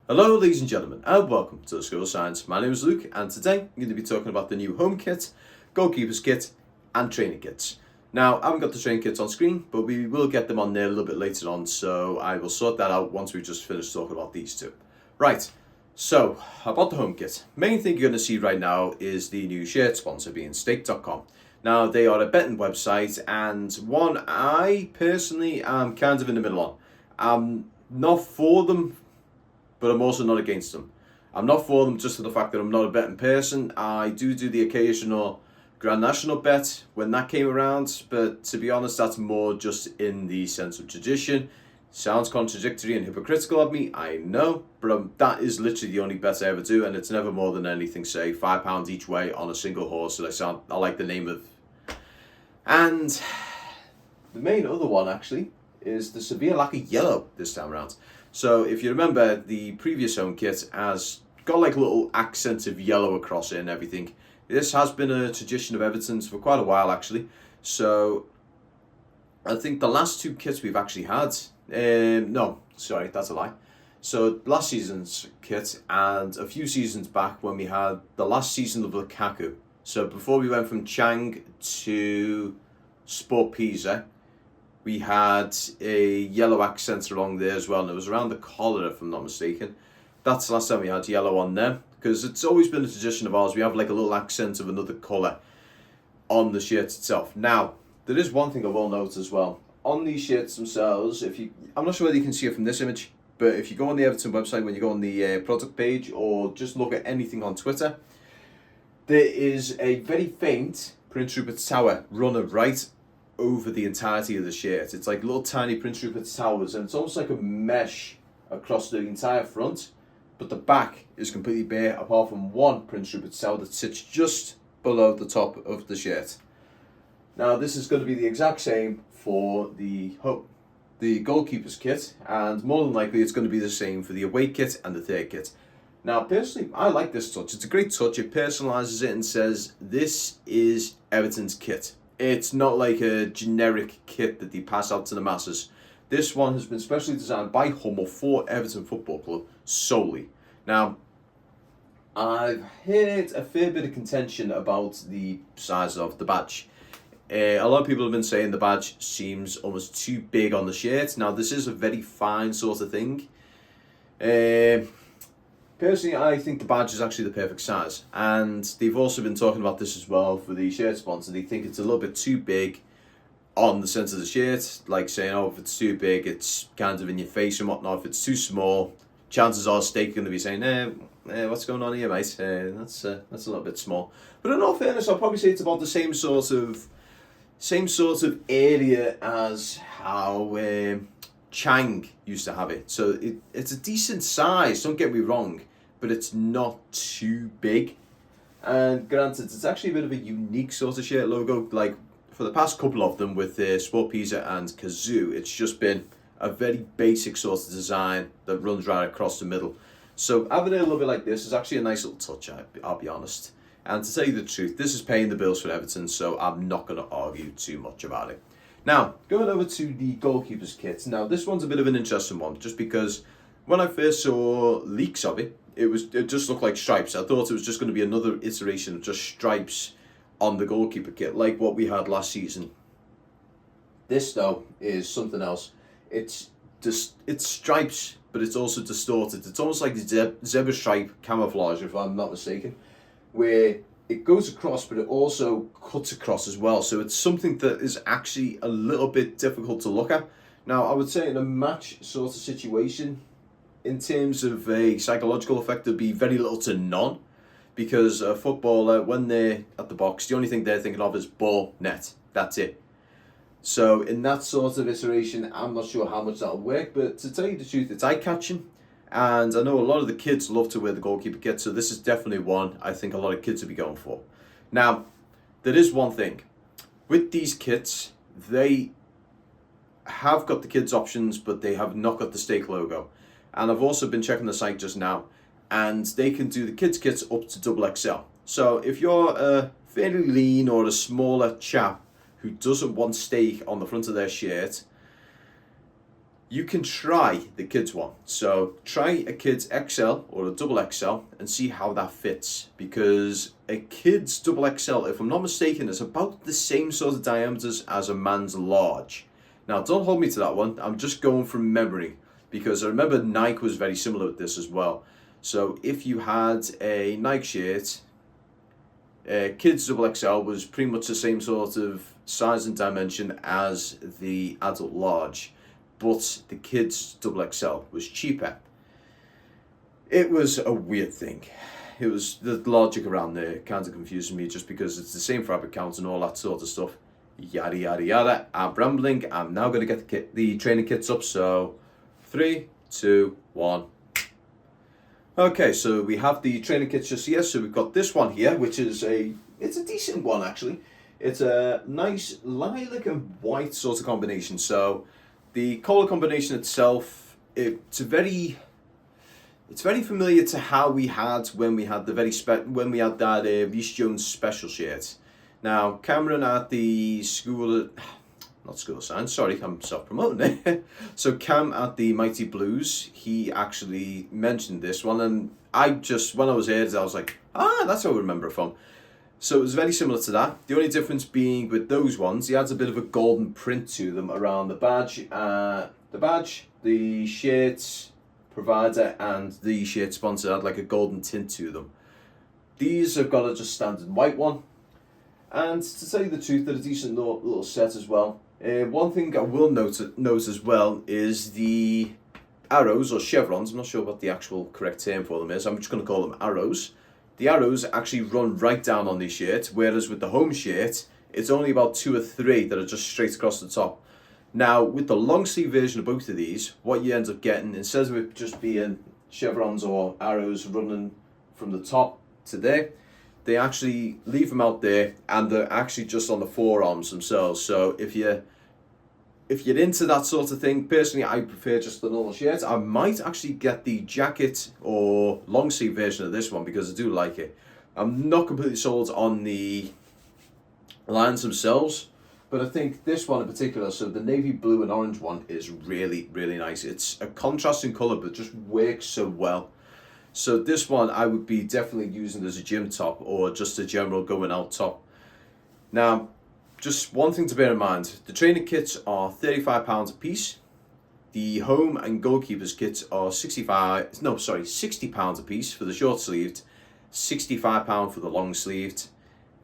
Hello ladies and gentlemen and welcome to the School of Science. My name is Luke and today I'm going to be talking about the new home kit, goalkeeper's kit and training kits. Now I haven't got the training kits on screen but we will get them on there a little bit later on, so I will sort that out once we just finish talking about these two. Right, so about the home kit. Main thing you're going to see right now is the new shirt sponsor being stake.com. Now they are a betting website and one I personally am kind of in the middle on. I'm not for them, but I'm also not against them. I'm not for them just for the fact that I'm not a betting person. I do the occasional Grand National bet when that came around, but to be honest, that's more just in the sense of tradition. Sounds contradictory and hypocritical of me, I know, but that is literally the only bet I ever do, and it's never more than anything, say, £5 each way on a single horse that I like the name of. And the main other one, actually, is the severe lack of yellow this time around. So if you remember, the previous home kit has got like a little accent of yellow across it and everything. This has been a tradition of Everton's for quite a while actually. So I think the last two kits we've actually had, no, sorry, that's a lie. So last season's kit and a few seasons back when we had the last season of Lukaku. So before we went from Chang to Sport Pisa, we had a yellow accent along there as well, and it was around the collar if I'm not mistaken. That's the last time we had yellow on there, because it's always been a tradition of ours. We have like a little accent of another colour on the shirt itself. Now, there is one thing I will note as well. On these shirts themselves, I'm not sure whether you can see it from this image, but if you go on the Everton website, when you go on the product page, or just look at anything on Twitter, there is a very faint Prince Rupert's Tower runner right over the entirety of the shirt. It's like little tiny Prince Rupert's Towers, and it's almost like a mesh across the entire front, but the back is completely bare apart from one Prince Rupert's Tower that sits just below the top of the shirt. Now this is going to be the exact same for the goalkeeper's kit, and more than likely it's going to be the same for the away kit and the third kit. Now personally, I like this touch. It's a great touch. It personalises it and says this is Everton's kit. It's not like a generic kit that they pass out to the masses. This one has been specially designed by Hummel for Everton Football Club solely. Now, I've heard a fair bit of contention about the size of the badge. A lot of people have been saying the badge seems almost too big on the shirt. Now, this is a very fine sort of thing. Personally, I think the badge is actually the perfect size, and they've also been talking about this as well for the shirt sponsor. They think it's a little bit too big on the centre of the shirt, like saying, oh, if it's too big, it's kind of in your face and whatnot. If it's too small, chances are Stake going to be saying, what's going on here, mate? That's a little bit small. But in all fairness, I'll probably say it's about the same sort of area as how Chang used to have it. So it's a decent size, don't get me wrong, but it's not too big. And granted, it's actually a bit of a unique sort of shirt logo. Like for the past couple of them with Sport Pisa and Kazoo, it's just been a very basic sort of design that runs right across the middle. So having it a little bit like this is actually a nice little touch, I'll be honest. And to tell you the truth, this is paying the bills for Everton, so I'm not going to argue too much about it. Now, going over to the goalkeeper's kit. Now, this one's a bit of an interesting one, just because when I first saw leaks of it, it just looked like stripes. I thought it was just going to be another iteration of just stripes on the goalkeeper kit, like what we had last season. This, though, is something else. It's stripes, but it's also distorted. It's almost like zebra stripe camouflage, if I'm not mistaken, where it goes across, but it also cuts across as well. So it's something that is actually a little bit difficult to look at. Now, I would say in a match sort of situation, in terms of a psychological effect, there'd be very little to none, because a footballer, when they're at the box, the only thing they're thinking of is ball, net. That's it. So in that sort of iteration, I'm not sure how much that'll work, but to tell you the truth, it's eye-catching. And I know a lot of the kids love to wear the goalkeeper kit, so this is definitely one I think a lot of kids will be going for. Now, there is one thing. With these kits, they have got the kids' options, but they have not got the Stake logo. And I've also been checking the site just now, and they can do the kids' kits up to XXL. So if you're a fairly lean or a smaller chap who doesn't want Stake on the front of their shirt, you can try the kids one. So try a kids XL or a double XL and see how that fits, because a kids double XL, if I'm not mistaken, is about the same sort of diameters as a man's large. Now don't hold me to that one, I'm just going from memory, because I remember Nike was very similar with this as well. So if you had a Nike shirt, kids double XL was pretty much the same sort of size and dimension as the adult large, but the kids double XL was cheaper. It was a weird thing. It was the logic around there kind of confusing me, just because it's the same fabric count and all that sort of stuff. Yada yada yada. I'm rambling. I'm now going to get the training kits up. So 3, 2, 1. Okay, so we have the training kits just here. So we've got this one here, which is it's a decent one actually. It's a nice lilac and white sort of combination. So the color combination itself, it's very familiar to how we had when we had that Reece Jones special shirt. Now Cameron at the not school of science, sorry, I'm self-promoting it. So Cam at the Mighty Blues, he actually mentioned this one, and when I was here, I was like, that's where I remember it from. So it was very similar to that. The only difference being with those ones, he adds a bit of a golden print to them around the badge, the shirt provider, and the shirt sponsor had like a golden tint to them. These have got a just standard white one, and to tell you the truth, they're a decent little set as well. One thing I will note as well is the arrows or chevrons. I'm not sure what the actual correct term for them is. I'm just going to call them arrows. The arrows actually run right down on this shirt, whereas with the home shirt, it's only about 2 or 3 that are just straight across the top. Now, with the long sleeve version of both of these, what you end up getting, instead of it just being chevrons or arrows running from the top to there, they actually leave them out there, and they're actually just on the forearms themselves. So if you're into that sort of thing, personally I prefer just the normal shirt. I might actually get the jacket or long sleeve version of this one because I do like it. I'm not completely sold on the lines themselves, but I think this one in particular, so the navy blue and orange one, is really, really nice. It's a contrasting colour, but just works so well. So this one I would be definitely using as a gym top or just a general going out top. Now, just one thing to bear in mind, the training kits are £35 a piece. The home and goalkeepers kits are £60 a piece for the short sleeved, £65 for the long sleeved,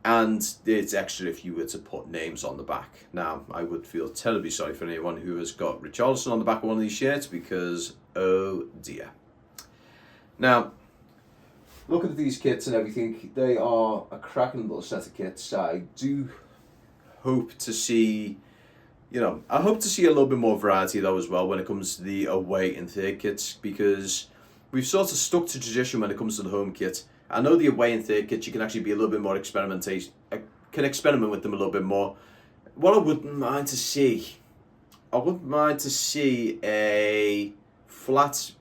and it's extra if you were to put names on the back. Now, I would feel terribly sorry for anyone who has got Richarlison on the back of one of these shirts, because oh dear. Now, looking at these kits and everything, they are a cracking little set of kits. I do hope to see, I hope to see a little bit more variety though as well when it comes to the away and third kits, because we've sort of stuck to tradition when it comes to the home kit. I know the away and third kits, you can actually be a little bit more can experiment with them a little bit more. What I wouldn't mind to see, a flat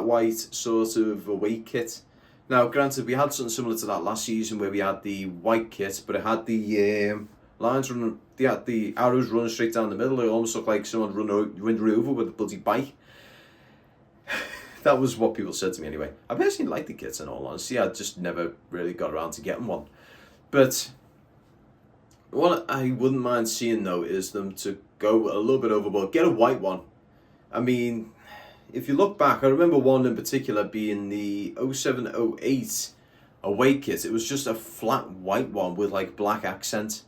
white sort of away kit. Now, granted, we had something similar to that last season where we had the white kit, but it had the lines running, the arrows running straight down the middle. It almost looked like someone run over with a bloody bike. That was what people said to me anyway. I personally like the kits in all honesty. I just never really got around to getting one. But what I wouldn't mind seeing though is them to go a little bit overboard. Get a white one. I mean, if you look back, I remember one in particular being the 07-08 away kit. It was just a flat white one with like black accent.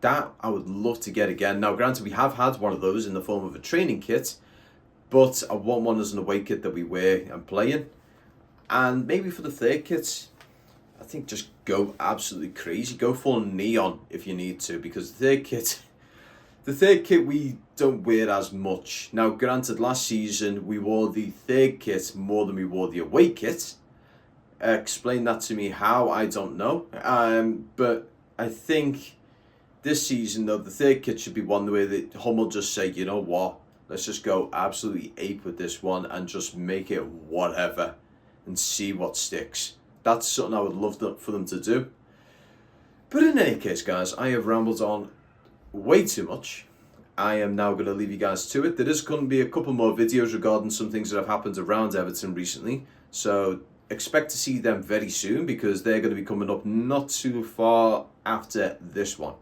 That I would love to get again. Now, granted, we have had one of those in the form of a training kit, but I want one as an away kit that we wear and play in. And maybe for the third kit, I think just go absolutely crazy. Go full neon if you need to, because the third kit we don't wear as much. Now, granted, last season we wore the third kit more than we wore the away kit. Explain that to me how, I don't know. But I think this season, though, the third kit should be one where Hummel just say, you know what, let's just go absolutely ape with this one and just make it whatever and see what sticks. That's something I would love for them to do. But in any case, guys, I have rambled on way too much. I am now going to leave you guys to it. There is going to be a couple more videos regarding some things that have happened around Everton recently, so expect to see them very soon because they're going to be coming up not too far after this one.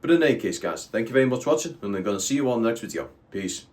But in any case, guys, thank you very much for watching, and I'm going to see you all in the next video. Peace.